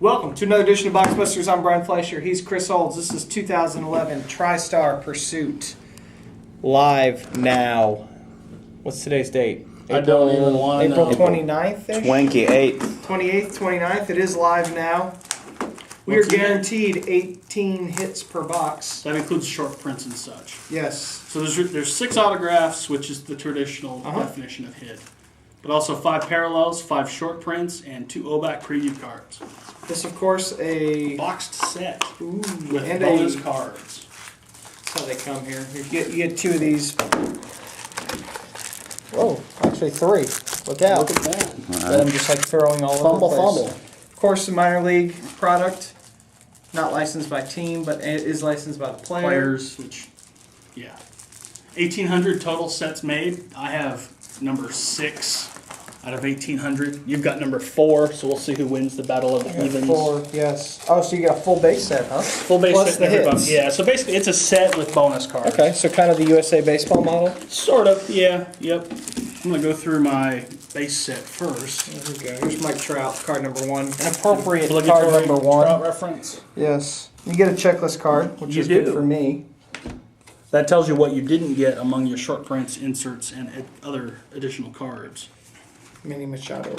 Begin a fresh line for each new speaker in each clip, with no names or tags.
Welcome to another edition of Boxbusters. I'm Brian Fleischer. He's Chris Olds. This is 2011 TriStar Pursuit. Live now. What's today's date?
I don't even want to know.
April 29th-ish?
28th.
28th, 29th. It is live now. We are guaranteed 18 hits per box.
That includes short prints and such.
Yes.
So there's 6 autographs, which is the traditional definition of hit. But also 5 parallels, 5 short prints, and 2 OBAC preview cards.
This, of course, a
Boxed set with
and
bonus cards.
That's how they come here. You get 2 of these. Oh, actually 3. Look out.
Look at that.
Let them just like throwing all over the place.
Fumble.
Of course, the minor league product. Not licensed by team, but it is licensed by the
Players, which, yeah. 1,800 total sets made. I have number 6 out of 1,800. You've got number 4, so we'll see who wins the battle of the evens.
4, yes. Oh, so you got a full base set, huh?
Full base
Plus
set.
the hits.
Yeah, so basically it's a set with bonus cards.
Okay, so kind of the USA Baseball model?
Sort of, yeah, yep. I'm going to go through my base set first.
There we go. Here's Mike Trout, card number 1. An appropriate card
Obligatory
number 1.
Trout reference.
Yes. You get a checklist card, which is good for me.
That tells you what you didn't get among your short prints, inserts, and other additional cards.
Manny Machado,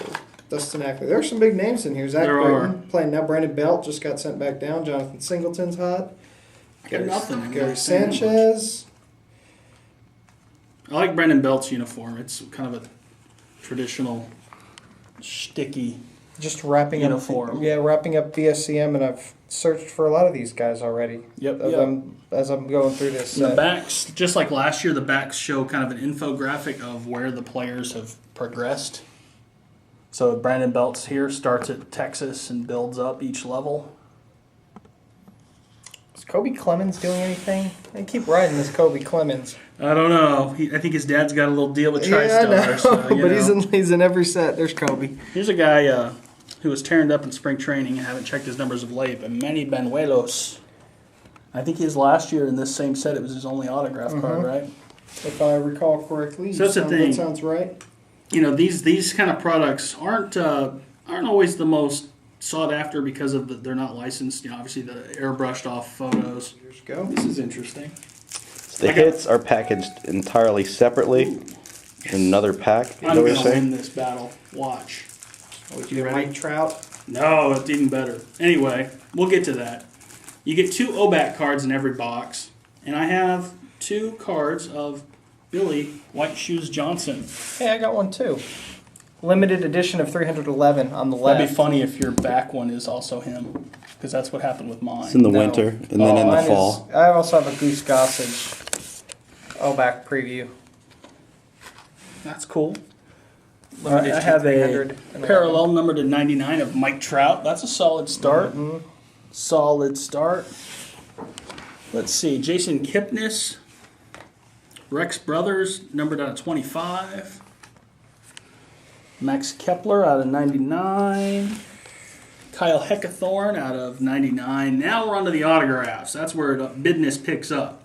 Dustin Ackley. There are some big names in here. Zach
There
Britton playing now. Brandon Belt just got sent back down. Jonathan Singleton's hot. Gary Sanchez.
I like Brandon Belt's uniform. It's kind of a traditional, sticky
Just wrapping
uniform.
up. Wrapping up BSCM, and I've searched for a lot of these guys already.
Yep.
As I'm going through this.
The backs, just like last year, the backs show kind of an infographic of where the players have progressed. So Brandon Belt's here, starts at Texas and builds up each level.
Is Kobe Clemens doing anything? I keep riding this Kobe Clemens.
I don't know. I think his dad's got a little deal with TriStar.
Yeah,
so,
but he's in every set. There's Kobe.
Here's a guy who was tearing up in spring training. I haven't checked his numbers of late, but Manny Banuelos. I think his last year in this same set, it was his only autograph card, right?
If I recall correctly.
So that's the thing.
That sounds right.
You know, these kind of products aren't always the most sought after because of they're not licensed. You know, obviously the airbrushed off photos.
Here we go.
This is interesting.
The hits are packaged entirely separately in another pack.
I'm going to win this battle. Watch.
Would you Mike Trout?
No, it's even better. Anyway, we'll get to that. You get 2 OBAC cards in every box, and I have 2 cards of Billy White Shoes Johnson.
Hey, I got one too. Limited edition of 311 on the left.
That'd be funny if your back one is also him, because that's what happened with mine.
It's in the winter and then in the fall.
I also have a Goose Gossage back preview.
That's cool.
Limited
I have a
311.
parallel number to 99 of Mike Trout. That's a solid start. Solid start. Let's see. Jason Kipnis. Rex Brothers, numbered out of 25. Max Kepler out of 99. Kyle Heckathorn out of 99. Now we're on to the autographs. That's where business picks up.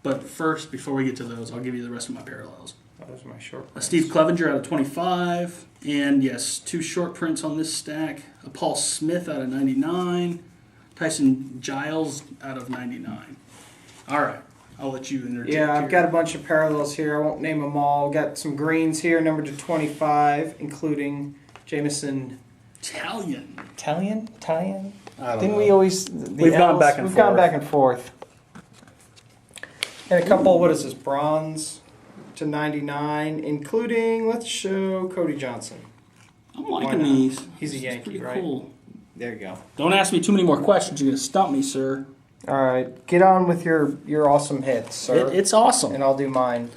But first, before we get to those, I'll give you the rest of my parallels.
Those are my short prints.
Steve Clevenger out of 25. And yes, 2 short prints on this stack. A Paul Smith out of 99. Tyson Giles out of 99. All right. I'll let you interject.
Yeah, I've got a bunch of parallels here. I won't name them all. Got some greens here, numbered to 25, including Jameson.
Italian?
I don't
Didn't
know.
we always... We've gone back and forth.
We've gone back and forth. And a couple, what is this, bronze to 99, including, let's show Cody Johnson.
I'm liking these.
He's a Yankee,
pretty
right?
Cool.
There you go.
Don't ask me too many more questions. You're going to stump me, sir.
All right, get on with your awesome hits, sir.
It's awesome.
And I'll do mine.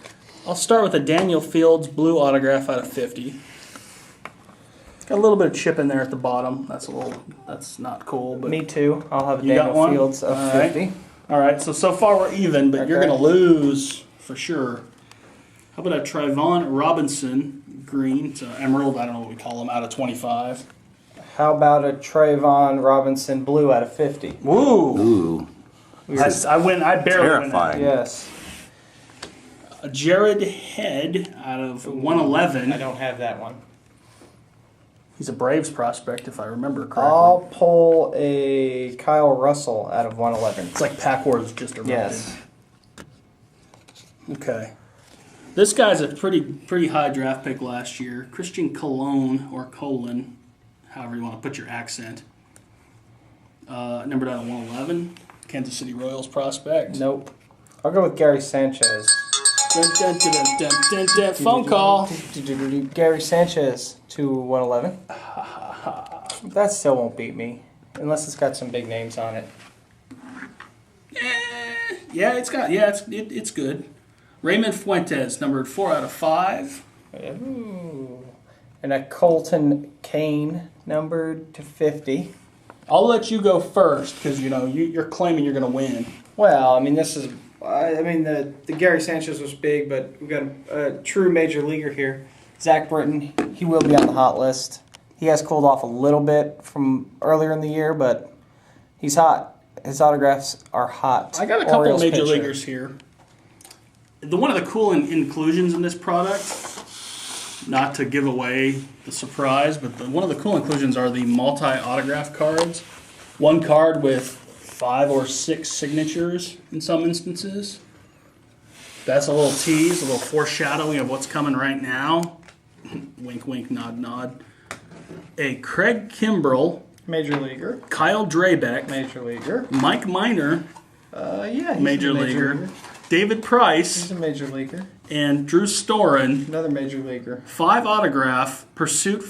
I'll start with a Daniel Fields blue autograph out of 50. Got a little bit of chip in there at the bottom. That's not cool. But
Me too. I'll have a
You got
Daniel
one?
Fields of
All
50.
right. All right, so far we're even, but you're
Okay.
going to lose for sure. How about a Trayvon Robinson green? It's an emerald, I don't know what we call them, out of 25.
How about a Trayvon Robinson blue out of 50?
Woo!
Ooh.
I win. I barely
Terrifying.
Yes.
win. A Jared Head out of 111.
I don't have that one.
He's a Braves prospect, if I remember correctly.
I'll pull a Kyle Russell out of 111.
It's like Pack Wars just erupted.
Yes.
Okay. This guy's a pretty high draft pick last year. Christian Colon, or Colon, however you want to put your accent. Numbered out of 111. Kansas City Royals prospect.
Nope. I'll go with Gary Sanchez.
Dun, dun, dun, dun, dun, dun, dun. Phone call.
Gary Sanchez to 111. That still won't beat me, unless it's got some big names on it.
It's good. Raymond Fuentes, numbered 4 out of 5.
Ooh. And a Colton Kane, numbered to 50.
I'll let you go first because you're claiming you're going to win.
Well, I mean, the Gary Sanchez was big, but we've got a true major leaguer here. Zach Britton, he will be on the hot list. He has cooled off a little bit from earlier in the year, but he's hot. His autographs are hot.
I got a couple
Orioles
major
pitcher.
leaguers here. One of the cool inclusions in this product, not to give away the surprise, but one of the cool inclusions are the multi-autograph cards. One card with 5 or 6 signatures in some instances. That's a little tease, a little foreshadowing of what's coming right now. Wink, wink, nod, nod. A Craig Kimbrell,
Major leaguer.
Kyle Drabeck,
Major leaguer.
Mike Minor,
Yeah, he's
major
a
leaguer, David Price,
He's a major leaguer.
and Drew Storen.
Another major leaguer.
5 autograph Pursuit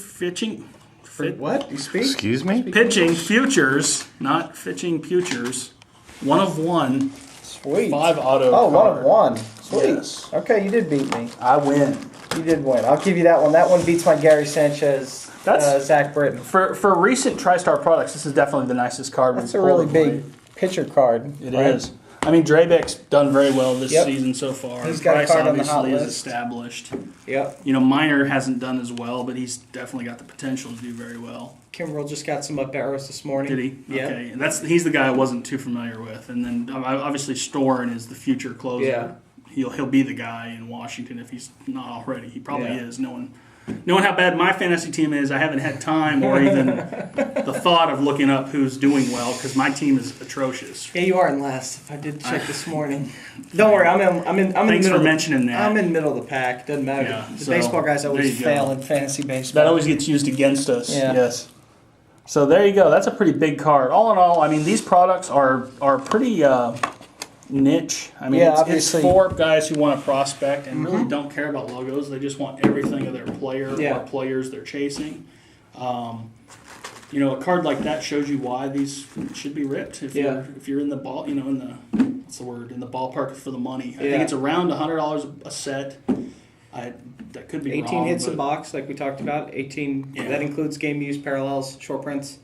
What? You speak?
Excuse me?
pitching futures, not fitching futures. 1 of 1.
Sweet.
5 auto.
Oh, 1 of
card.
1. Sweet.
Yes.
Okay, you did beat me.
I win.
You did win. I'll give you that one. That one beats my Gary Sanchez, Zach Britton.
For recent TriStar products, this is definitely the nicest card.
That's a really big pitcher card.
It is. I mean, Drabeck's done very well this
Yep.
season so far.
He's got a
Price
card on the hot
obviously is
list.
established.
Yep.
Minor hasn't done as well, but he's definitely got the potential to do very well.
Kimbrell just got some up arrows this morning.
Did he?
Yeah.
Okay. And he's the guy I wasn't too familiar with. And then obviously Storen is the future closer.
Yeah.
He'll be the guy in Washington if he's not already. He probably
Yeah.
is. Knowing how bad my fantasy team is, I haven't had time or even the thought of looking up who's doing well because my team is atrocious.
Yeah, you are in last. I did check this morning. Don't worry, I'm in
Thanks
the
for
middle.
mentioning that.
I'm in the middle of the pack. Doesn't matter.
Yeah,
The
so,
baseball guys
there
always
you go.
fail in fantasy baseball.
That always gets used against us.
Yeah.
Yes. So there you go. That's a pretty big card. All in all, I mean, these products are pretty niche. I mean,
Yeah,
it's
obviously.
for guys who want to prospect and really don't care about logos. They just want everything of their player
Yeah.
or players they're chasing. A card like that shows you why these should be ripped. If you're in the ball, in the what's the word, in the ballpark for the money. I think it's around $100 a set. That could be
18
wrong,
hits a
but-
box, like we talked about. 18.
Yeah.
That includes game use, parallels, short prints.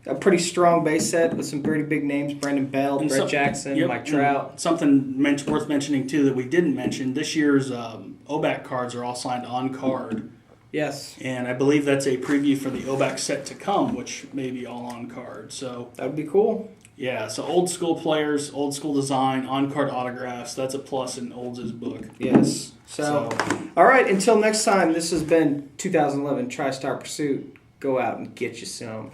A pretty strong base set with some pretty big names: Brandon Bell,
And
Brett
some-
Jackson,
yep,
Mike
and
Trout.
Something worth mentioning too that we didn't mention. This year's OBAC cards are all signed on card,
Yes,
and I believe that's a preview for the OBAC set to come, which may be all on card. So
that would be cool.
yeah, so old school players, old school design, on card autographs. That's a plus in Olds' book.
Yes. So, all right. Until next time, this has been 2011 TriStar Pursuit. Go out and get you some.